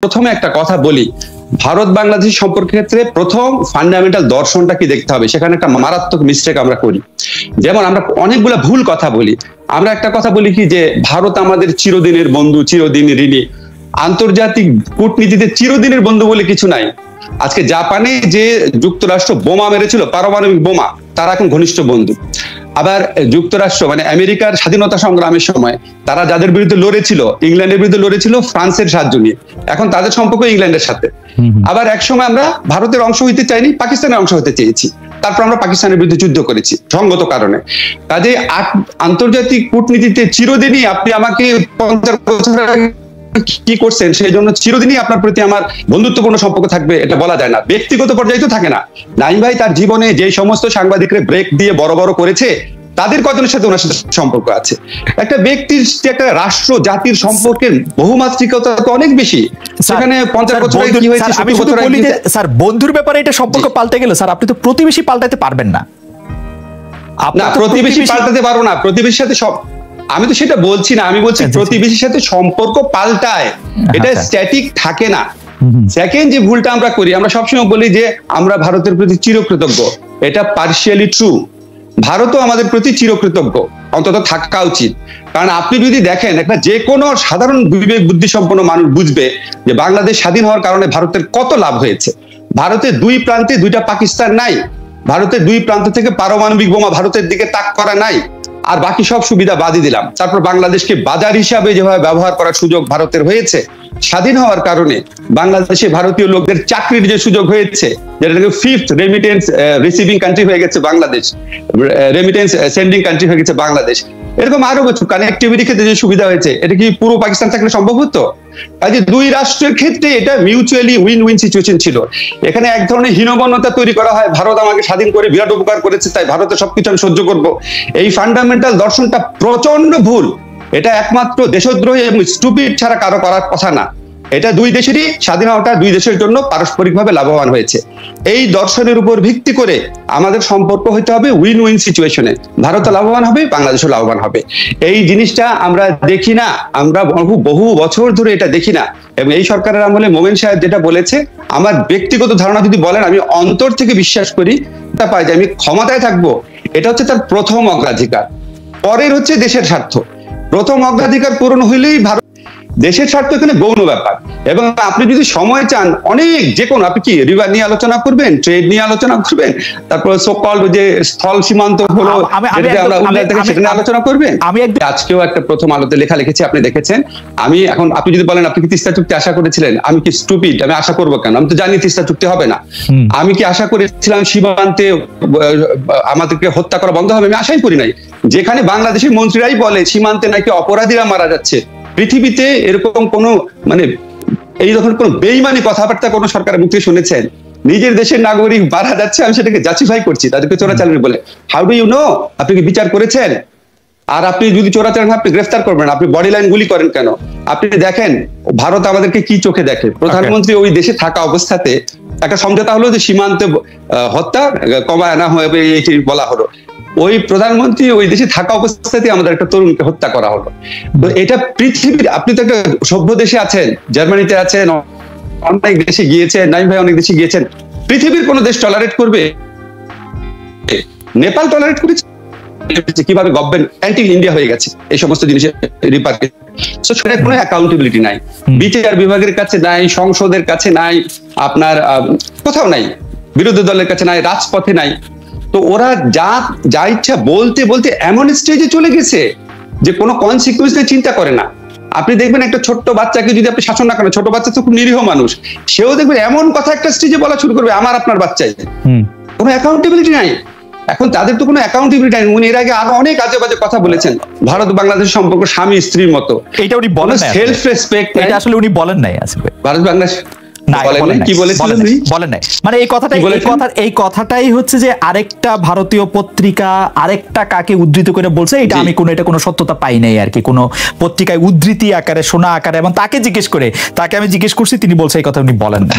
প্রথমে একটা কথা বলি, ভারত বাংলাদেশ সম্পর্কের ক্ষেত্রে প্রথম ফান্ডামেন্টাল দর্শনটা কি দেখতে হবে, সেখানে একটা মারাত্মক মিস্টেক আমরা করি। যেমন আমরা অনেকগুলা ভুল কথা বলি। আমরা একটা কথা বলি কি যে ভারত আমাদের চিরদিনের বন্ধু, চিরদিন ঋণী। আন্তর্জাতিক কূটনীতিতে চিরদিনের বন্ধু বলে কিছু নাই। আজকে জাপানে যে যুক্তরাষ্ট্র বোমা মেরেছিল, পারমাণবিক বোমা, তারা এখন ঘনিষ্ঠ বন্ধু। আবার যুক্তরাষ্ট্র মানে আমেরিকার স্বাধীনতা সংগ্রামের সময় তারা যাদের বিরুদ্ধে লড়েছিল, ইংল্যান্ডের বিরুদ্ধে লড়েছিল ফ্রান্সের সাহায্য নিয়ে, এখন তাদের সম্পর্ক ইংল্যান্ডের সাথে। আবার এক সময় আমরা ভারতের অংশ হইতে চাইনি, পাকিস্তানের অংশ হতে চেয়েছি, তারপর আমরা পাকিস্তানের বিরুদ্ধে যুদ্ধ করেছি সঙ্গত কারণে। কাজে আন্তর্জাতিক কূটনীতিতে চিরদিনই আপনি আমাকে 50 বছর কি করছেন সেই জন্য চিরদিনই আপনার প্রতি আমার বন্ধুত্বপূর্ণ সম্পর্ক থাকবে, এটা বলা যায় না। ব্যক্তিগত পর্যায়ে তো থাকে না। নাইম ভাই তার জীবনে যে সমস্ত সাংবাদিকরা ব্রেক দিয়ে বড় বড় করেছে, তাদের কজনের সাথে ওনার সাথে সম্পর্ক আছে। একটা ব্যক্তির, একটা রাষ্ট্র জাতির সম্পর্কের বহুমাত্রিকতা তো অনেক বেশি। সেখানে 50 বছর আগে কি হয়েছে, আমি শুধু বলি যে স্যার বন্ধুর ব্যাপারে এটা সম্পর্ক পাল্টে গেল, স্যার আপনি তো প্রতিবেশী পাল্টাতে পারবেন না। না, প্রতিবেশী পাল্টাতে পারবো না, প্রতিবেশীর সাথে সব, আমি তো সেটা বলছি না, আমি বলছি প্রতিবেশীর সাথে সম্পর্ক পাল্টায়, এটা স্ট্যাটিক থাকে না। সেকেন্ড যে ভুলটা আমরা করি, আমরা সবসময় বলি যে আমরা ভারতের প্রতি চিরকৃতজ্ঞ, এটা পার্শিয়ালি ট্রু। ভারতও আমাদের প্রতি চিরকৃতজ্ঞ, অন্তত থাকা উচিত। কারণ আপনি যদি দেখেন, একটা যে কোনো সাধারণ বিবেক বুদ্ধি সম্পন্ন মানুষ বুঝবে যে বাংলাদেশ স্বাধীন হওয়ার কারণে ভারতের কত লাভ হয়েছে। ভারতের দুই প্রান্তে দুইটা পাকিস্তান নাই, ভারতের দুই প্রান্ত থেকে পারমাণবিক বোমা ভারতের দিকে তাক করা নাই, আর বাকি সব সুবিধা বাদই দিলাম। তারপর বাংলাদেশকে বাজার হিসাবে যেভাবে ব্যবহার করার সুযোগ ভারতের হয়েছে স্বাধীন হওয়ার কারণে, বাংলাদেশে ভারতীয় লোকদের চাকরির যে সুযোগ হয়েছে, যেটাকে 5th রেমিটেন্স রিসিভিং কান্ট্রি হয়ে গেছে বাংলাদেশ, রেমিটেন্স সেন্ডিং কান্ট্রি হয়ে গেছে বাংলাদেশ, এরকম আরো কিছু কানেক্টিভিটি ক্ষেত্রে যে সুবিধা হয়েছে, এটা কি পুরো পাকিস্তান থাকলে সম্ভব হতো? কাজে দুই রাষ্ট্রের ক্ষেত্রে এটা মিউচুয়ালি উইন উইন সিচুয়েশন ছিল। এখানে এক ধরনের হীনমন্যতা তৈরি করা হয়, ভারত আমাকে স্বাধীন করে বিরাট উপকার করেছে, তাই ভারতের সবকিছু আমি সহ্য করবো। এই ফান্ডামেন্টাল দর্শনটা প্রচন্ড ভুল। এটা একমাত্র দেশদ্রোহী এবং স্টুপিড ছাড়া কারো করার কথা না। এটা দুই দেশেরই স্বাধীন হওয়াটা দুই দেশের জন্য পারস্পরিকভাবে লাভবান হয়েছে। এই দর্শনের উপর ভিত্তি করে আমাদের সম্পর্ক হইতে হবে উইন উইন সিচুয়েশনে। ভারতও লাভবান হবে, বাংলাদেশও লাভবান হবে। এই জিনিসটা আমরা দেখি না, আমরা বহু বছর ধরে এটা দেখি না। এবং এই সরকারের আমলে মোমেন সাহেব যেটা বলেছে, আমার ব্যক্তিগত ধারণা যদি বলেন, আমি অন্তর থেকে বিশ্বাস করি তা পাই যে আমি ক্ষমতায় থাকবো, এটা হচ্ছে তার প্রথম অগ্রাধিকার। পরের হচ্ছে দেশের স্বার্থ। প্রথম অগ্রাধিকার পূরণ হইলেই ভারত, দেশের স্বার্থ এখানে গৌণ ব্যাপার। এবং আপনি যদি সময় চান, অনেক যে কোনো, আপনি কি রিভার নিয়ে আলোচনা করবেন, ট্রেড নিয়ে আলোচনা করবেন, তারপর সোকল যে স্থল সীমান্ত হলো সেটা নিয়ে আলোচনা করবেন। আমি আজকেও একটা প্রথম আলোতে লেখা লিখেছি, আপনি দেখেছেন। আমি এখন, আপনি যদি বলেন আপনি কি তিস্তা চুক্তি আশা করেছিলেন, আমি কি স্টুপিড, আমি আশা করবো কেন? আমি তো জানি তিস্তা চুক্তি হবে না। আমি কি আশা করেছিলাম সীমান্তে আমাদেরকে হত্যা করা বন্ধ হবে? আমি আশাই করি নাই। যেখানে বাংলাদেশের মন্ত্রীরাই বলে সীমান্তে নাকি অপরাধীরা মারা যাচ্ছে, পৃথিবীতে এরকম কোন মানে এই রকম কোন বেইমানি কথাবার্তা কোন সরকারের মুখে শুনেছেন? নিজের দেশের নাগরিক মারা যাচ্ছে, আমি সেটাকে জাস্টিফাই করছি, তাদেরকে চোরাচালানি বলে। How do you know? আপনি কি বিচার করেছেন? আর আপনি যদি চোরাচালান, আপনি গ্রেফতার করবেন, আপনি বডি লাইন গুলি করেন কেন? আপনি দেখেন ভারত আমাদেরকে কি চোখে দেখে। প্রধানমন্ত্রী ওই দেশে থাকা অবস্থাতে একটা সমঝোতা হলো যে সীমান্তে হত্যা কমায় আনা হবে, এটি বলা হলো। ওই প্রধানমন্ত্রী ওই দেশে থাকা অবস্থাতে আমাদের একটা তরুণকে হত্যা করা হলো। তো এটা পৃথিবীর, আপনি তো একটা সভ্য দেশে আছেন, জার্মানিতে আছেন, অনেক দেশে গিয়েছেন, নাইম ভাই অনেক দেশে গিয়েছেন, পৃথিবীর কোন দেশ টলারেট করবে? নেপাল টলারেট করেছে, কিভাবে গভর্নমেন্ট অ্যান্টি ইন্ডিয়া হয়ে গেছে এই সমস্ত জিনিসের সেটা কোনো অ্যাকাউন্টেবিলিটি নাই, বিচার বিভাগের কাছে নাই, সংসদের কাছে নাই, আপনার কোথাও নাই, বিরোধী দলের কাছে নাই, রাজপথে নাই। তো ওরা যা ইচ্ছা বলতে বলতে এমন স্টেজে চলে গেছে যে কোনো কনসিকুয়েন্স চিন্তা করে না। আপনি দেখবেন একটা ছোট্ট বাচ্চাকে যদি আপনি শাসন না করেন, ছোট বাচ্চা তো খুব নিরীহ মানুষ, সেও দেখবেন এমন কথা একটা স্টেজে বলা শুরু করবে, আমার আপনার বাচ্চাই, কোনো অ্যাকাউন্টেবিলিটি নাই। এখন তাদের তো কোনো অ্যাকাউন্টেবিলিটি নাই। উনি এর আগে আরো অনেক আজে বাজে কথা বলেছেন, ভারত বাংলাদেশ সম্পর্ক স্বামী স্ত্রীর মতো। এটা উনি বলেন না, সেলফ রেসপেক্ট, এটা আসলে উনি বলেন নাই। আসলে ভারত বাংলাদেশ মানে এই কথাটাই হচ্ছে যে আরেকটা ভারতীয় পত্রিকা আরেকটা কাকে উদ্ধৃত করে বলছে, এটা আমি এটা কোনো সত্যতা পাই নাই আর কি, কোনো পত্রিকায় উদ্ধৃতি আকারে, শোনা আকারে। এবং তাকে আমি জিজ্ঞেস করছি, তিনি বলছে এই কথা উনি বলেন না।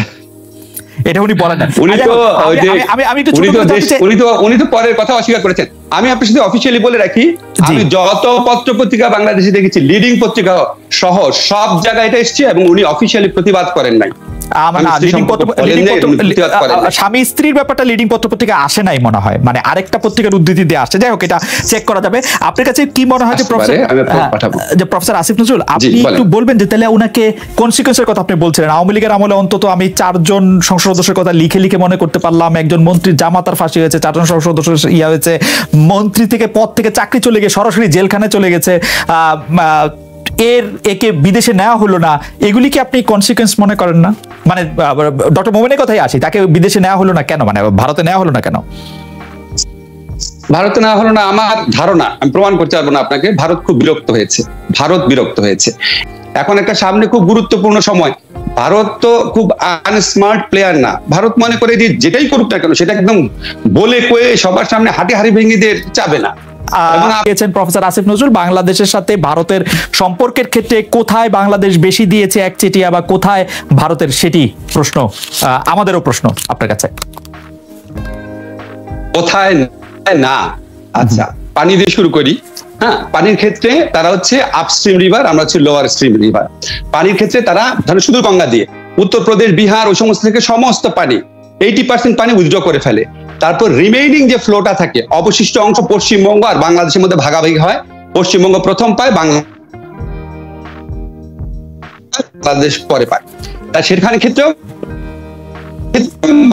এটা উনি বলেন না। উনি তো পরের কথা অস্বীকার করেছেন। আমি আপনার সাথে অফিসিয়ালি বলে রাখি, আমি যত পত্র পত্রিকা বাংলাদেশে দেখেছি, লিডিং পত্রিকা সহ সব জায়গায় এটা এসছে এবং উনি অফিসিয়ালি প্রতিবাদ করেন নাই। স্বামী স্ত্রীর ব্যাপারটা লিডিং পত্র পত্রিকা আসে নাই মনে হয়, মানে আরেকটা পত্রিকার উদ্ধৃতি দিয়ে আসছে। যাই হোক, এটা চেক করা যাবে। আপনার কাছে কি মনে হয় যে প্রফেসর আসিফ নজরুল, আপনি একটু বলবেন যে তাহলে ওনাকে কনসিকুয়েন্সের কথা আপনি বলছিলেন, আওয়ামী লীগের আমলে অন্তত আমি 4 জন সংসদ সদস্যের কথা লিখে লিখে মনে করতে পারলাম, একজন মন্ত্রীর জামাতার ফাঁসি হয়েছে, 4 জন সংসদ সদস্য ইয়া হয়েছে, মন্ত্রী থেকে পদ থেকে চাকরি চলে গিয়ে সরাসরি জেলখানায় চলে গেছে, একে বিদেশে নেওয়া হলো না, এগুলি কি আপনি কনসিকুয়েন্স মনে করেন না? মানে ডক্টর মোমেনের কথাই আসি, তাকে বিদেশে নেওয়া হলো না কেন, মানে ভারতে নেওয়া হলো না কেন? ভারতে নেওয়া হলো না আমার ধারণা, আমি প্রমাণ করতে পারবো না আপনাকে, ভারত খুব বিরক্ত হয়েছে। ভারত বিরক্ত হয়েছে। এখন একটা সামনে খুব গুরুত্বপূর্ণ সময়। ভারত তো খুব আনস্মার্ট প্লেয়ার না। ভারত মনে করে যে যেটাই করুক না কেন সেটা একদম বলে কয়ে সবার সামনে হাঁটি ভেঙে দিয়ে চাবে না। প্রফেসর আসিফ নজরুল, বাংলাদেশের সাথে ভারতের সম্পর্কের ক্ষেত্রে কোথায় বাংলাদেশ বেশি দিয়েছে একচেটিয়া, বা কোথায় ভারতের, সেটি প্রশ্ন, আমাদেরও প্রশ্ন আপনার কাছে। কোথায় না, আচ্ছা পানি দিয়ে শুরু করি। হ্যাঁ, পানির ক্ষেত্রে তারা হচ্ছে আপস্ট্রিম রিভার, আমরা হচ্ছে লোয়ার স্ট্রিম রিভার। পানির ক্ষেত্রে তারা ধরেন শুধু গঙ্গা দিয়ে উত্তরপ্রদেশ, বিহার ওই সমস্ত থেকে সমস্ত পানি 80% পানি উইথড্র করে ফেলে। তারপর রিমেইনিং যে ফ্লোটা থাকে, অবশিষ্ট অংশ পশ্চিমবঙ্গ আর বাংলাদেশের মধ্যে ভাগাভাগি হয়। পশ্চিমবঙ্গ প্রথম পায়, বাংলাদেশ পরে পায়। তাই সেখানে ক্ষেত্রেও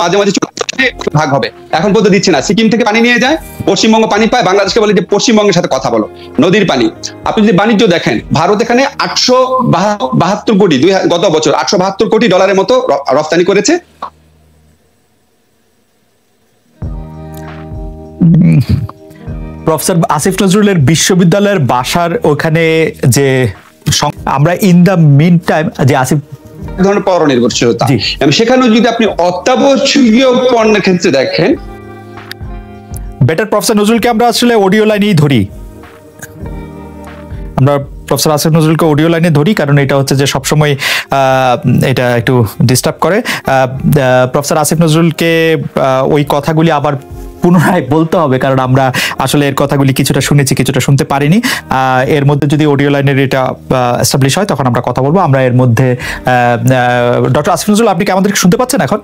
মাঝে মাঝে ভাগ হবে, এখন পর্যন্ত দিচ্ছে না। সিকিম থেকে পানি নিয়ে যায়, পশ্চিমবঙ্গ পানি পায়, বাংলাদেশকে বলে যে পশ্চিমবঙ্গের সাথে কথা বলো, নদীর পানি। আপনি যদি বাণিজ্য দেখেন, ভারত এখানে 872 কোটি, গত বছর 872 কোটি ডলারের মতো রপ্তানি করেছে। প্রফেসর আসিফ নজরুলের বিশ্ববিদ্যালয়ের বাসার ওখানে যে আমরা ইন দা মিন টাইম যে আসিফ ধরনের পরনির্ভরশীলতা, সেখানেও যদি আপনি অত্যাবশ্যকীয় পণ্যের ক্ষেত্রে দেখেন, বেটার প্রফেসর নজরুলকে আমরা আসলে অডিও লাইনেই ধরি, আমরা প্রফেসর আসিফ নজরুলকে অডিও লাইনে ধরি, কারণ এটা হচ্ছে যে সবসময় এটা একটু ডিস্টার্ব করে। প্রফেসর আসিফ নজরুলকে ওই কথাগুলি আবার পুনরায় বলতে হবে, কারণ আমরা আসলে এর কথাগুলি কিছুটা শুনেছি, কিছুটা শুনতে পারিনি। এর মধ্যে যদি অডিও লাইনের এটা এস্টাবলিশ হয় তখন আমরা কথা বলবো। আমরা এর মধ্যে ডক্টর আসিফ নজরুল, আপনি কি আমাদেরকে শুনতে পাচ্ছেন এখন?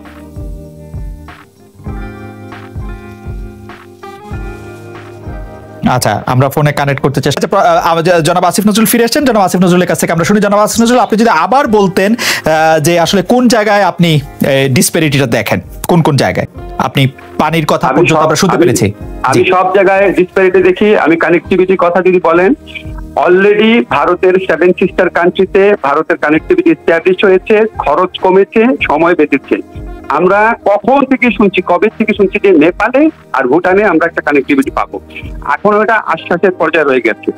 আচ্ছা, আমরা ফোনে কানেক্ট করতে চেষ্টা। জনাব আসিফ নজরুল ফিরে এসেছেন। জনাব আসিফ নজরুলের কাছ থেকে আমরা শুনি। জনাব আসিফ নজরুল, আপনি যদি আবার বলতেন যে আসলে কোন জায়গায় আপনি ডিসপ্যারিটিটা দেখেন, কোন কোন জায়গায় আপনি পানির কথা পর্যন্ত আমরা শুনতে পেরেছি। আমি সব জায়গায় ডিসপ্যারিটি দেখি। আমি কানেক্টিভিটির কথা যদি বলেন, অলরেডি ভারতের 7 সিস্টার কান্ট্রিতে ভারতের কানেক্টিভিটি এস্টাবলিশ হয়েছে, খরচ কমেছে, সময় বেঁচেছে। আমরা কখন থেকে শুনছি, কবে থেকে শুনছি যে নেপালে আর ভুটানে আমরা একটা কানেক্টিভিটি পাবো। এখন ওটা আশ্বাসের পর্যায়ে রয়ে গেছে।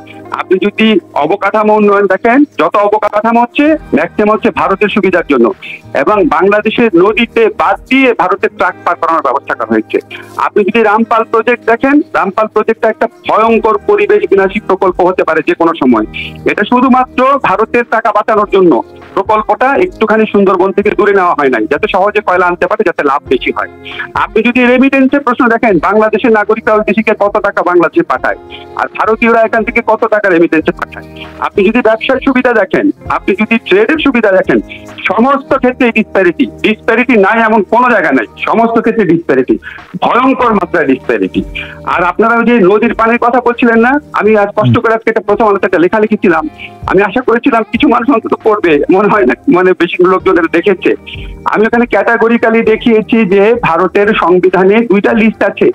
আপনি যদি অবকাঠামো উন্নয়ন দেখেন, যত অবকাঠামো হচ্ছে ম্যাক্সিমাম হচ্ছে ভারতের সুবিধার জন্য, এবং বাংলাদেশের নদীতে বাদ দিয়ে ভারতের ট্রাক পার করানোর ব্যবস্থা করা হয়েছে। আপনি যদি রামপাল প্রজেক্ট দেখেন, রামপাল প্রজেক্টটা একটা ভয়ঙ্কর পরিবেশ বিনাশী প্রকল্প হতে পারে যে কোনো সময়। এটা শুধুমাত্র ভারতের টাকা বাঁচানোর জন্য প্রকল্পটা একটুখানি সুন্দরবন থেকে দূরে নেওয়া হয় নাই, যাতে সহজে কয়লা আনতে পারে, যাতে লাভ বেশি হয়। আপনি যদি রেমিটেন্সের প্রশ্ন দেখেন, বাংলাদেশের নাগরিকরা ওই দেশে কত টাকা বাংলাদেশে পাঠায়, আর ভারতীয়রা এখান থেকে কত টাকা রেমিটেন্সে পাঠায়। আপনি যদি ব্যবসার সুবিধা দেখেন, আপনি যদি ট্রেডের সুবিধা দেখেন, সমস্ত ক্ষেত্রে ডিসপ্যারিটি নাই এমন কোনো জায়গা নাই। সমস্ত ক্ষেত্রে ডিসপ্যারিটি, ভয়ঙ্কর মাত্রায় ডিসপ্যারিটি। আর আপনারা ওই যে নদীর পানির কথা বলছিলেন না, আমি আজ কষ্ট করে আজকে একটা প্রথম আলোতে একটা লেখা লিখেছিলাম। আমি আশা করেছিলাম কিছু মানুষ অন্তত পড়বে, মনে হয় না, মানে বেশি লোকজন দেখেছে। আমি ওখানে ক্যাটাগরিক্যালি দেখিয়েছি যে ভারতের সংবিধানে 2টা লিস্ট আছে,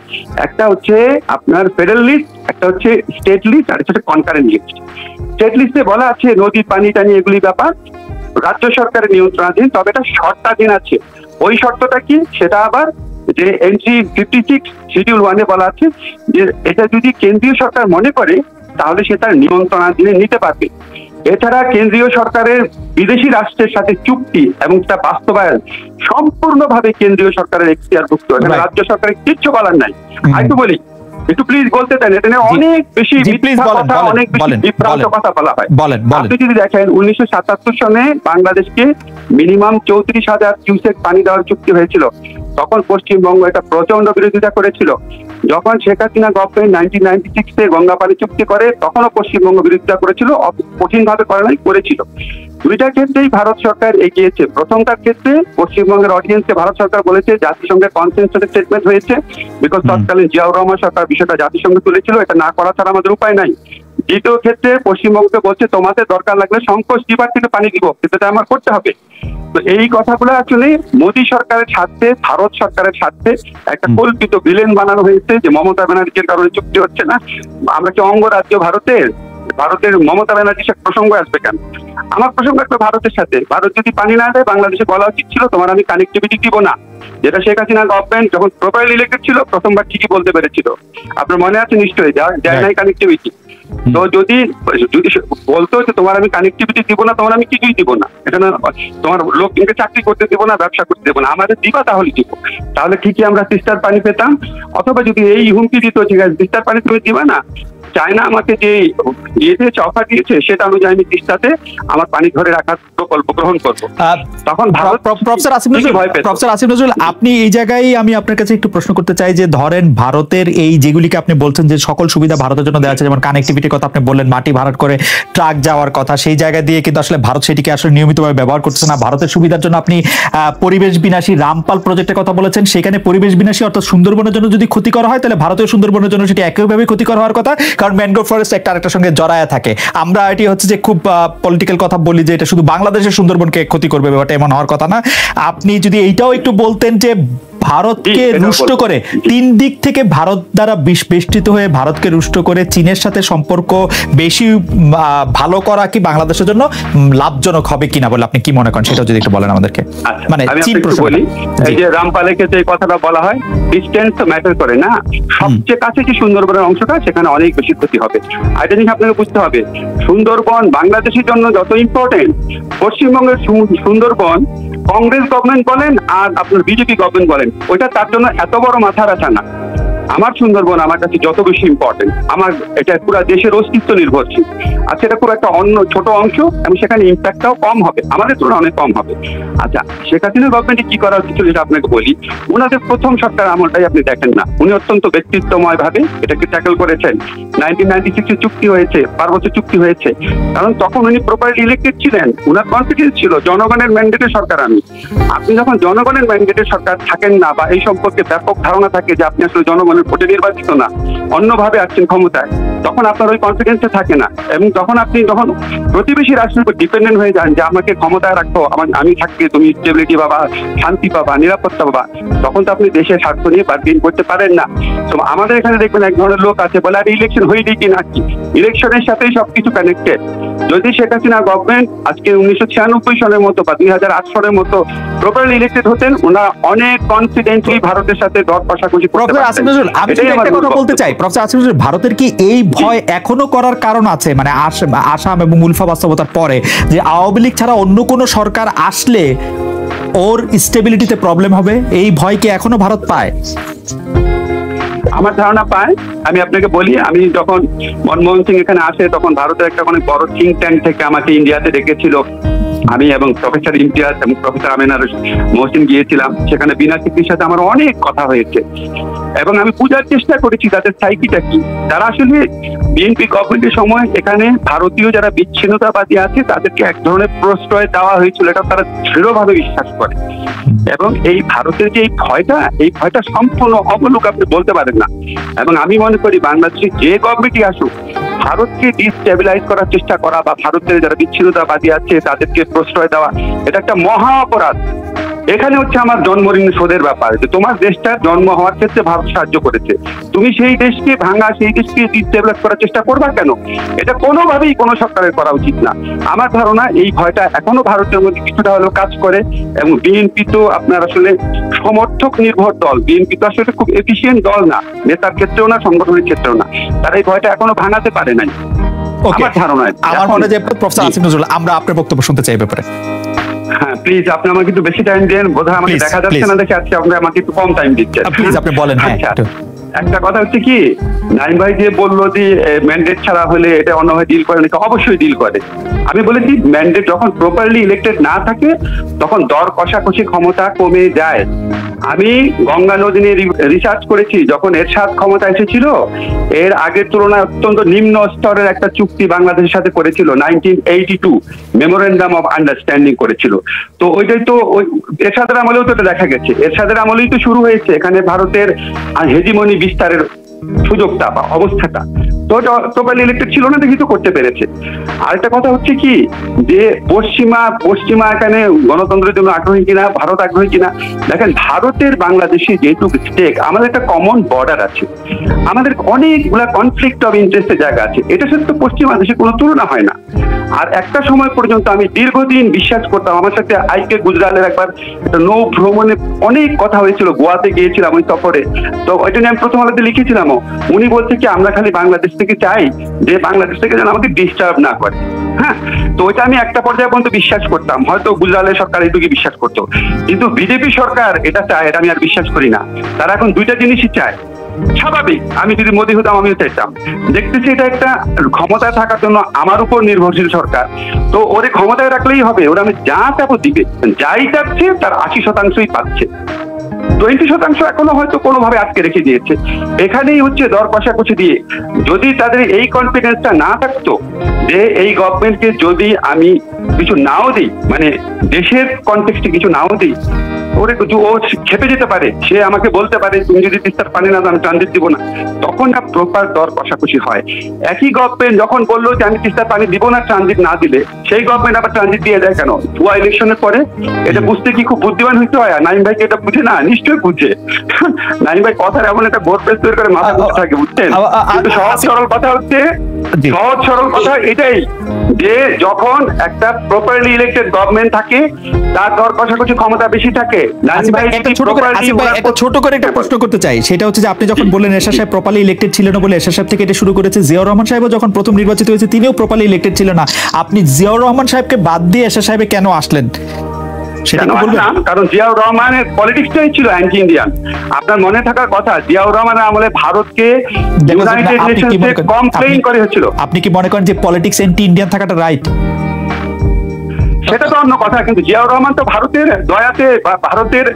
একটা হচ্ছে আপনার ফেডারেল লিস্ট, একটা হচ্ছে স্টেট লিস্ট, আর একটা হচ্ছে কনকারেন্ট লিস্ট। স্টেট লিস্টে বলা আছে নদী পানি টানি এগুলি ব্যাপার রাজ্য সরকারের নিয়ন্ত্রণাধীন, তবে এটা শর্তাধীন আছে। ওই শর্তটা কি, সেটা আবার যে এন্ট্রি 56 শিডিউল 1-এ বলা আছে যে এটা যদি কেন্দ্রীয় সরকার মনে করে তাহলে সে তার নিয়ন্ত্রণাধীনে নিতে পারবে। এছাড়া কেন্দ্রীয় সরকারের বিদেশি রাষ্ট্রের সাথে চুক্তি এবং তা বাস্তবায়ন সম্পূর্ণভাবে কেন্দ্রীয় সরকারের এখতিয়ারভুক্ত, রাজ্য সরকারের কিচ্ছু বলার নাই। হয়তো বলি একটু প্লিজ বলতে দেন। এটা নিয়ে অনেক বেশি কথা, অনেক বেশি বিভ্রান্ত কথা বলা হয়। আপনি যদি দেখেন 1977 সনে বাংলাদেশকে মিনিমাম 34,000 কিউসেক পানি দেওয়ার চুক্তি হয়েছিল, তখন পশ্চিমবঙ্গ এটা প্রচন্ড বিরোধিতা করেছিল। যখন শেখ হাসিনা গভর্নমেন্ট 1996 গঙ্গা পানি চুক্তি করে, তখনও পশ্চিমবঙ্গ বিরোধিতা করেছিল, কঠিন ভাবে করে নাই, করেছিল। দুইটা ক্ষেত্রেই ভারত সরকার এগিয়েছে। প্রথমটার ক্ষেত্রে পশ্চিমবঙ্গের অডিয়েন্সে ভারত সরকার বলেছে জাতিসংঘের কনসেনসাস স্টেটমেন্ট হয়েছে, বিকজ তৎকালীন জিয়াউর রহমান সরকার বিষয়টা জাতিসংঘে তুলেছিল, এটা না করা ছাড়া আমাদের উপায় নাই। দ্বিতীয় ক্ষেত্রে পশ্চিমবঙ্গকে বলছে তোমাদের দরকার লাগলে সংকোচ ডিপার থেকে পানি দিব, কিন্তু এটা আমার করতে হবে। তো এই কথাগুলো আসলে মোদী সরকারের স্বার্থে, ভারত সরকারের স্বার্থে একটা কল্পিত ভিলেন বানানো হয়েছে যে মমতা ব্যানার্জির কারণে চুক্তি হচ্ছে না। আমরা কি অঙ্গরাজ্য ভারতের? ভারতের মমতা ব্যানার্জির সাথে প্রসঙ্গ আসবে কেন? আমার প্রসঙ্গ একটা ভারতের সাথে। ভারত যদি পানি না দেয়, বাংলাদেশে বলা উচিত ছিল তোমার আমি কানেক্টিভিটি দিব না, যেটা শেখ হাসিনা গভর্নমেন্ট যখন প্রপারলি ইলেক্টেড ছিল প্রথমবার ঠিকই বলতে পেরেছিল। আপনার মনে আছে নিশ্চয়ই, যায় নাই কানেক্টিভিটি। তো যদি বলতো যে তোমার আমি কানেক্টিভিটি দিব না, তোমার আমি কিছুই দিব না, এটা না তোমার লোককে চাকরি করতে দেবো না, ব্যবসা করতে দেবো না, আমাদের দিবা তাহলে দিব, তাহলে ঠিকই আমরা তিস্তার পানি পেতাম। অথবা যদি এই হুমকি দিত ঠিক আছে তিস্তার পানি তুমি দিবা না, চায়না আমাকে যে দিয়েছে অফার দিয়েছে সেটা অনুযায়ী আমি তিস্তাতে আমার পানি ধরে রাখার প্রকল্প গ্রহণ করবো, তখন প্রফেসর আসিফ নজরুল, আপনি এই জায়গায় আমি আপনার কাছে একটু প্রশ্ন করতে চাই যে ধরেন ভারতের এই যেগুলিকে আপনি বলছেন যে সকল সুবিধা ভারতের জন্য দেওয়া আছে, যেমন কানেক্টিভিটির কথা আপনি বললেন, মাটি ভাড়াট করে ট্রাক যাওয়ার কথা, সেই জায়গা দিয়ে কিন্তু আসলে ভারত সেটিকে আসলে নিয়মিতভাবে ব্যবহার করছে না। ভারতের সুবিধার জন্য আপনি পরিবেশ বিনাশী রামপাল প্রজেক্টের কথা বলেছেন, সেখানে পরিবেশ বিনাশী অর্থাৎ সুন্দরবনের জন্য যদি ক্ষতি করা হয় তাহলে ভারতীয় সুন্দরবনের জন্য সেটি একইভাবে ক্ষতিকর হওয়ার কথা, কারণ ম্যানগ্রোভ ফরেস্ট একটা আরেকটার সঙ্গে জড়ায়া থাকে। আমরা এটি হচ্ছে যে খুব পলিটিক্যাল কথা বলি যে এটা শুধু বাংলাদেশের সুন্দরবনকে ক্ষতি করবে, ব্যাপারটা এমন হওয়ার কথা না। আপনি যদি এইটাও একটু বলতেন যে ভারতকে রুষ্ট করে, তিন দিক থেকে ভারত দ্বারা বেষ্টিত হয়ে ভারতকে রুষ্ট করে চীনের সাথে সম্পর্ক বেশি ভালো করা কি বাংলাদেশের জন্য লাভজনক হবে কিনা বলে আপনি কি মনে করেন, সেটাও যদি একটু বলেন আমাদেরকে। মানে চীন বলি, এই যে রামপালের ক্ষেত্রে এই কথাটা বলা হয়, ডিস্টেন্স তো ম্যাটার করে না, সবচেয়ে কাছে যে সুন্দরবনের অংশটা সেখানে অনেক বেশি ক্ষতি হবে। আর এটা জিনিস আপনাকে বুঝতে হবে, সুন্দরবন বাংলাদেশের জন্য যত ইম্পর্টেন্ট, পশ্চিমবঙ্গের সুন্দরবন কংগ্রেস গভর্নমেন্ট বলেন আর আপনার বিজেপি গভর্নমেন্ট বলেন, ওইটা তার জন্য এত বড় মাথা ব্যথা না। আমার সুন্দরবন আমার কাছে যত বেশি ইম্পর্টেন্ট, আমার এটা পুরো দেশের অস্তিত্ব নির্ভরশীল। আচ্ছা, এটা পুরো একটা অন্য ছোট অংশ এবং সেখানে ইম্প্যাক্টটাও কম হবে, আমাদের তুলনায় অনেক কম হবে। আচ্ছা, শেখ হাসিনা গভর্নমেন্টে কি করা উচিত যেটা আপনাকে বলি, ওনাদের প্রথম সরকার আমলটাই আপনি দেখেন না, উনি অত্যন্ত ব্যক্তিত্বময় ভাবে এটাকে ট্যাকল করেছেন। 1996 চুক্তি হয়েছে, পার্বত্য চুক্তি হয়েছে, কারণ তখন উনি প্রপারলি ইলেক্টেড ছিলেন, উনার কনফিডেন্স ছিল জনগণের ম্যান্ডেটের সরকার আমি। আপনি যখন জনগণের ম্যান্ডেটের সরকার থাকেন না, বা এই সম্পর্কে ব্যাপক ধারণা থাকে যে আপনি আসলে জনগণের ভোটে নির্বাচিত না, অন্যভাবে আসছেন ক্ষমতায়, তখন আপনার ওই কনফিডেন্সে থাকে না। এবং তখন আপনি যখন প্রতিবেশী রাষ্ট্রের উপর ডিপেন্ডেন্ট হয়ে যান যে আমাকে ক্ষমতায় রাখবো, আমি থাকলে তুমি স্টেবিলিটি পাবা, শান্তি পাবা, নিরাপত্তা পাবা, তখন তো আপনি দেশের স্বার্থ নিয়ে বার্গেন করতে পারেন না। তো আমাদের এখানে দেখবেন এক ধরনের লোক আছে বলে, আর ইলেকশন হয়েই কি না, কি ইলেকশনের সাথেই সবকিছু কানেক্টেড। যদি শেখ হাসিনা গভর্নমেন্ট আজকে 1996 সনের মতো বা 2008 সনের মতো প্রপারলি ইলেক্টেড হতেন, ওনারা অনেক কনফিডেন্টলি ভারতের সাথে দর কষাকষি করতে পারতেন। আমি একটা কথা বলতে চাই প্রফেসর আসিফ নজরুল, ভারতের কি এই ভয় এখনো করার কারণ আছে, মানে আসাম এবং উলফা বাস্তবতার পরে, যে আওয়ামী লীগ ছাড়া অন্য কোনো সরকার আসলে ওর স্টেবিলিটিতে প্রবলেম হবে, এই ভয় কি এখনো ভারত পায়? আমার ধারণা পায়। আমি আপনাকে বলি, আমি যখন মনমোহন সিং এখানে আসে, তখন ভারতের একটা অনেক বড় থিঙ্ক ট্যাঙ্ক থেকে আমাকে ইন্ডিয়াতে ডেকেছিল, আমি এবং প্রফেসর ইমতিয়াজ এবং প্রফেসর আমিনার মহসিন গিয়েছিলাম। সেখানে বিনা সিদ্দির সাথে আমার অনেক কথা হয়েছে এবং আমি বোঝার চেষ্টা করেছি তাদের সাইকিটা কি। তারা আসলে বিএনপি গভর্নমেন্টের সময় এখানে ভারতীয় যারা বিচ্ছিন্নতাবাদী আছে তাদেরকে এক ধরনের প্রশ্রয় দেওয়া হয়েছিল, এটা তারা দৃঢ়ভাবে বিশ্বাস করে। এবং এই ভারতের যে এই ভয়টা সম্পূর্ণ অবলোক আপনি বলতে পারেন না। এবং আমি মনে করি বাংলাদেশে যে গভর্নমেন্টই আসুক, ভারতকে ডিস্টেবিলাইজ করার চেষ্টা করা বা ভারতের যারা বিচ্ছিন্নতাবাদী আছে তাদেরকে প্রশ্রয় দেওয়া, এটা একটা মহা অপরাধ। এখানে হচ্ছে আমার জন্মঋণ শোধের ব্যাপার, যে তোমার দেশটার জন্ম হওয়ার ক্ষেত্রে ভারত সাহায্য করেছে, তুমি সেই দেশকে ভাঙা, সেই দেশকে ডিস্টেবিলাইজ করার চেষ্টা করবা কেন? এটা কোনোভাবেই কোনো সরকারের করা উচিত না। আমার ধারণা এই ভয়টা এখনো ভারতের মধ্যে কিছুটা হলেও কাজ করে। এবং বিএনপি তো আপনার আসলে সমর্থক নির্ভর দল, বিএনপি তো আসলে খুব এফিসিয়েন্ট দল না, নেতার ক্ষেত্রেও না, সংগঠনের ক্ষেত্রেও না। তারা এই ভয়টা এখনো ভাঙাতে পারে নাই আমার ধারণায়। আমার মনে হয় যে প্রফেসর আসিফ নজরুল, আমরা আপনার বক্তব্য শুনতে চাই ব্যাপারে। হ্যাঁ প্লিজ, আপনি আমাকে একটু বেশি টাইম দেন, বোধহয় আমাকে দেখা যাচ্ছে না দেখে আজকে আপনি আমাকে একটু কম টাইম দিচ্ছেন। প্লিজ আপনি বলেন। হ্যাঁ, একটা কথা হচ্ছে কি, নাইম ভাই যে বললো যে ম্যান্ডেট ছাড়া হলে এটা অন্যভাবে ডিল করে নাকি, অবশ্যই ডিল করে। আমি বলেছি ম্যান্ডেট যখন প্রপারলি ইলেক্টেড না থাকে তখন দর কষাকষি ক্ষমতা কমে যায়। আমি গঙ্গা নদী নিয়ে রিসার্চ করেছি, যখন এরশাদ ক্ষমতা এসেছিল এর আগের তুলনায় অত্যন্ত নিম্ন স্তরের একটা চুক্তি বাংলাদেশের সাথে করেছিল, 1982 মেমোরেন্ডাম অফ আন্ডারস্ট্যান্ডিং করেছিল। তো ওইটাই তো ওই এরশাদের আমলেও তো দেখা গেছে, এরশাদের আমলেই তো শুরু হয়েছে এখানে ভারতের হেজিমনি বিস্তারের সুযোগটা বা অবস্থাটা। তো এটা প্রপারলি ইলেক্টেড ছিল না দেখি তো করতে পেরেছে। আরেকটা কথা হচ্ছে কি যে পশ্চিমা এখানে গণতন্ত্রের জন্য আগ্রহী কিনা, ভারত আগ্রহী কিনা, দেখেন ভারতের বাংলাদেশে যেহেতু স্টেক, আমাদের একটা কমন বর্ডার আছে, আমাদের অনেকগুলা কনফ্লিক্ট অফ ইন্টারেস্টের জায়গা আছে, এটার সাথে তো পশ্চিমা দেশে কোনো তুলনা হয় না। আর একটা সময় পর্যন্ত আমি দীর্ঘদিন বিশ্বাস করতাম, আমার সাথে আইকে গুজরালের একবার একটা নৌ ভ্রমণে অনেক কথা হয়েছিল, গোয়াতে গিয়েছিলাম ওই সফরে, তো ওইটা নিয়ে আমি প্রথম আলোতে লিখেছিলাম। উনি বলছে কি আমরা খালি বাংলাদেশ থেকে চাই যে বাংলাদেশ থেকে যেন আমাকে ডিস্টার্ব না করে। হ্যাঁ, তো ওইটা আমি একটা পর্যায়ে পর্যন্ত বিশ্বাস করতাম, হয়তো গুজরালের সরকার এইটুকু বিশ্বাস করতো, কিন্তু বিজেপি সরকার এটা চায়, এটা আমি আর বিশ্বাস করি না। তারা এখন দুইটা জিনিসই চায়। স্বাভাবিক, আমি যদি মোদী হতাম আমিও চাইতাম। দেখতেছি এটা একটা ক্ষমতায় থাকার জন্য আমার উপর নির্ভরশীল সরকার, তো ওরে ক্ষমতায় রাখলেই হবে, ওরা আমি যা চাবো দিবে, যাই চাচ্ছে তার 80%ই পাচ্ছে, 20% এখনো হয়তো কোনোভাবে আটকে রেখে দিয়েছে। এখানেই হচ্ছে দর কষাকষি দিয়ে, যদি তাদের এই কনফিডেন্সটা না থাকতো যে এই গভর্নমেন্টকে যদি আমি কিছু নাও দিই, মানে দেশের কনটেক্সটে কিছু নাও দিই, ওরে ও খেপে যেতে পারে, সে আমাকে বলতে পারে তুমি যদি তিস্তার পানি না দাও আমি ট্রানজিট দিব না, তখন না প্রপার দর কষাকষি হয়। একই গভর্নমেন্ট যখন বললো যে আমি তিস্তার পানি দিব না ট্রানজিট না দিলে, সেই গভর্নমেন্ট আবার ট্রানজিট দিয়ে যায় কেন? ভুয়া ইলেকশনের পরে। এটা বুঝতে কি খুব বুদ্ধিমান হইতে হয়? নাইম ভাইকে এটা বুঝে না? নিশ্চয়ই বুঝে। নাইম ভাই কথার এমন একটা বোর্ড পেজ তৈরি করে মাথা ঘুরতে থাকে, বুঝছেন? কিন্তু সহজ সরল কথা হচ্ছে, সহজ সরল কথা এটাই যে যখন একটা প্রপারলি ইলেক্টেড গভর্নমেন্ট থাকে তার দর কষাকষি ক্ষমতা বেশি থাকে। ছোট করে একটা প্রশ্ন করতে চাই, সেটা হচ্ছে যে আপনি যখন বললেন এরশাদ সাহেব প্রপারলি ইলেক্টেড ছিল না বলে এরশাদ সাহেব থেকে এটা শুরু করেছে, জিয়াউর রহমান সাহেবও যখন প্রথম নির্বাচিত হয়েছে তিনিও প্রপারলি ইলেক্টেড ছিল না, আপনি জিয়াউর রহমান সাহেবকে বাদ দিয়ে এরশাদ সাহেবে কেন আসলেন সেটা কি বলবেন? কারণ জিয়াউর রহমানের পলিটিক্সটাই ছিল অ্যান্টি ইন্ডিয়ান। আপনার মনে থাকার কথা, জিয়াউর রহমানের আমলে ভারতকে ইউনাইটেড নেশনসে কমপ্লেইন করে হচ্ছিল। আপনি কি মনে করেন যে পলিটিক্স অ্যান্টি ইন্ডিয়ান থাকাটা রাইট? সেটা তো অন্য কথা, কিন্তু জিয়াউর রহমান তো ভারতের দয়াতে বা ভারতের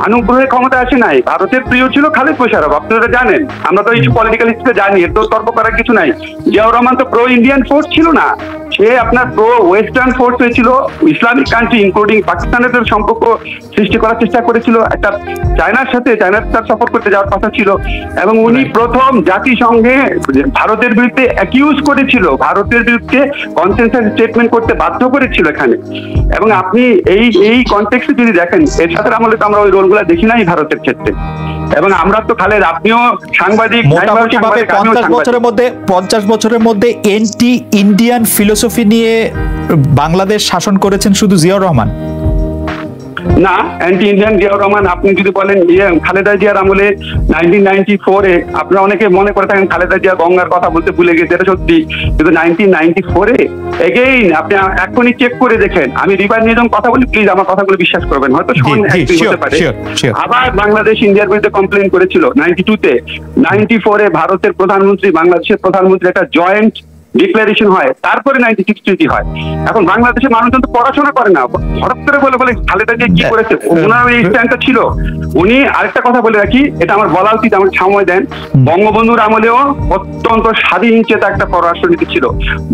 অনুগ্রহে ক্ষমতা আসে নাই, ভারতের প্রিয় ছিল খালেদ মোশাররফ, আপনারা জানেন, আমরা তো এই পলিটিক্যাল হিস্ট্রি জানি, এর তো তর্ক করার কিছু নাই। জিয়াউর রহমান তো প্রো ইন্ডিয়ান ফোর্স ছিল না, সে আপনার প্রো ওয়েস্টার্ন ফোর্স হয়েছিল, ইসলামিক কান্ট্রি ইনক্লুডিং পাকিস্তানের সম্পর্ক সৃষ্টি করার চেষ্টা করেছিল, একটা চায়নার সাথে তার সাপোর্ট করতে যাওয়ার কথা ছিল, এবং উনি প্রথম জাতিসংঘে ভারতের বিরুদ্ধে অ্যাকিউজ করেছিল, ভারতের বিরুদ্ধে কনসেনসাস স্টেটমেন্ট করতে বাধ্য করেছিল এখানে। এবং আপনি এই কনটেক্সটে যদি দেখেন, এরশাদের আমলে তো আমরা ওই রোলগুলো দেখি নাই ভারতের ক্ষেত্রে। এবং আমরা তো খালেদ, আপনিও সাংবাদিক, 50 বছরের মধ্যে এন্টি ইন্ডিয়ান ফিলোসফি নিয়ে বাংলাদেশ শাসন করেছেন শুধু জিয়াউর রহমান না, অ্যান্টি ইন্ডিয়ান জিয়াউর রহমান। আপনি যদি বলেন খালেদা জিয়ার আমলে 1994-এ, আপনারা অনেকে মনে করে থাকেন খালেদা জিয়া গঙ্গার কথা বলতে ভুলে গেছে, এটা সত্যি, কিন্তু 1994-এ এগেইন আপনি এখনই চেক করে দেখেন, আমি রিভার নিয়ে যখন কথা বলি প্লিজ আমার কথাগুলো বিশ্বাস করবেন, হয়তো হতে পারে। আবার বাংলাদেশ ইন্ডিয়ার বিরুদ্ধে কমপ্লেন করেছিল 92-তে, 94-এ ভারতের প্রধানমন্ত্রী বাংলাদেশের প্রধানমন্ত্রী একটা জয়েন্ট ডিক্লারেশন হয়, তারপরে 96 ট্রিটি হয়। এখন বাংলাদেশের মানুষজন তো পড়াশোনা করে না, হঠাৎ করে বলে খালেদা জিয়া কি করেছে, ওনার এই স্ট্যান্ডটা ছিল। উনি আরেকটা কথা বলে রাখি, এটা আমার বলা উচিত, আমাকে সময় দেন, বঙ্গবন্ধুর আমলেও অত্যন্ত স্বাধীন চেতা একটা পররাষ্ট্রনীতি ছিল।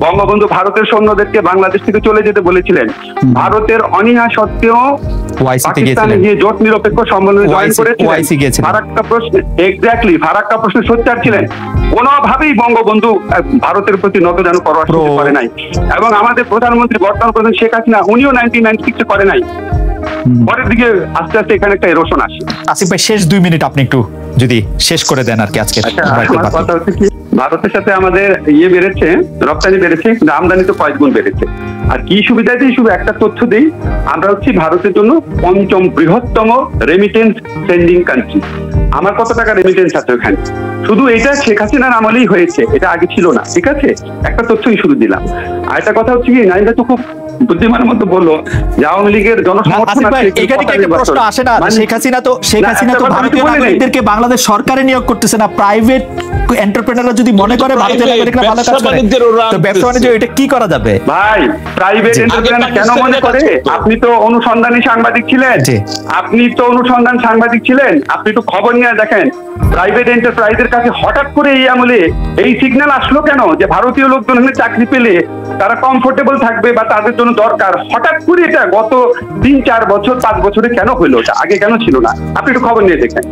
বঙ্গবন্ধু ভারতের সৈন্যদেরকে বাংলাদেশ থেকে চলে যেতে বলেছিলেন, ভারতের অনীহা সত্ত্বেও পাকিস্তানে গিয়ে জোট নিরপেক্ষ সম্মেলনে জয়েন করেছিলেন। ফারাক্কা প্রশ্ন, এক্স্যাক্টলি ফারাক্কা প্রশ্নে সোচ্চার ছিলেন, কোনোভাবেই বঙ্গবন্ধু ভারতের প্রতি নতজানু পররাষ্ট্রনীতি করে নাই। এবং আমাদের প্রধানমন্ত্রী বর্তমান প্রধান শেখ হাসিনা, উনিও 1996-এ করে নাই। পরের দিকে আস্তে আস্তে এখানে একটা এরোশন আসে। আসিফ ভাই, শেষ 2 মিনিট আপনি একটু যদি শেষ করে দেন আর কি। আজকে কথা হচ্ছে কি, ভারতের সাথে আমাদের বেড়েছে, রপ্তানি বেড়েছে, কিন্তু আমদানি তো কয়েক গুণ বেড়েছে। আর কি সুবিধা দিই, শুধু একটা তথ্য দিই, আমরা হচ্ছি ভারতের জন্য 5ম বৃহত্তম রেমিটেন্স সেন্ডিং কান্ট্রি। আমার কত টাকা রেমিটেন্স আছে ওখানে। শুধু এটা শেখ হাসিনার আমলেই হয়েছে, এটা আগে ছিল না। ঠিক আছে, একটা তথ্যই শুরু দিলাম। আর একটা কথা হচ্ছে কি, নাইমদা তো খুব বুদ্ধিমানের মতো বললো যে আওয়ামী লীগের জনসমর্থন আছে। এখানে কি একটা প্রশ্ন আসে না, শেখ হাসিনা তো ভারতীয় নাগরিকদেরকে বাংলাদেশ সরকারে নিয়োগ করতেছে না, প্রাইভেট এন্টারপ্রেনাররা যদি মনে করে ভারতীয় নাগরিকরা ভালো কাজ করে, তো ব্যবসা বাণিজ্য এটা কি করা যাবে? ভাই প্রাইভেট এন্টারপ্রেনার কেন মনে করে? আপনি তো অনুসন্ধানী সাংবাদিক ছিলেন, আপনি একটু খবর নিয়ে দেখেন প্রাইভেট এন্টারপ্রাইজের কাছে হঠাৎ করে এই আমলে এই সিগন্যাল আসলো কেন যে ভারতীয় লোকজন চাকরি পেলে তারা কমফোর্টেবল থাকবে বা তাদের জন্য দরকার। হঠাৎ করে এটা গত 3-4 বছর 5 বছরে কেন হইলো? আগে কেন ছিল না? আপনি একটু খবর নিয়ে দেখেন।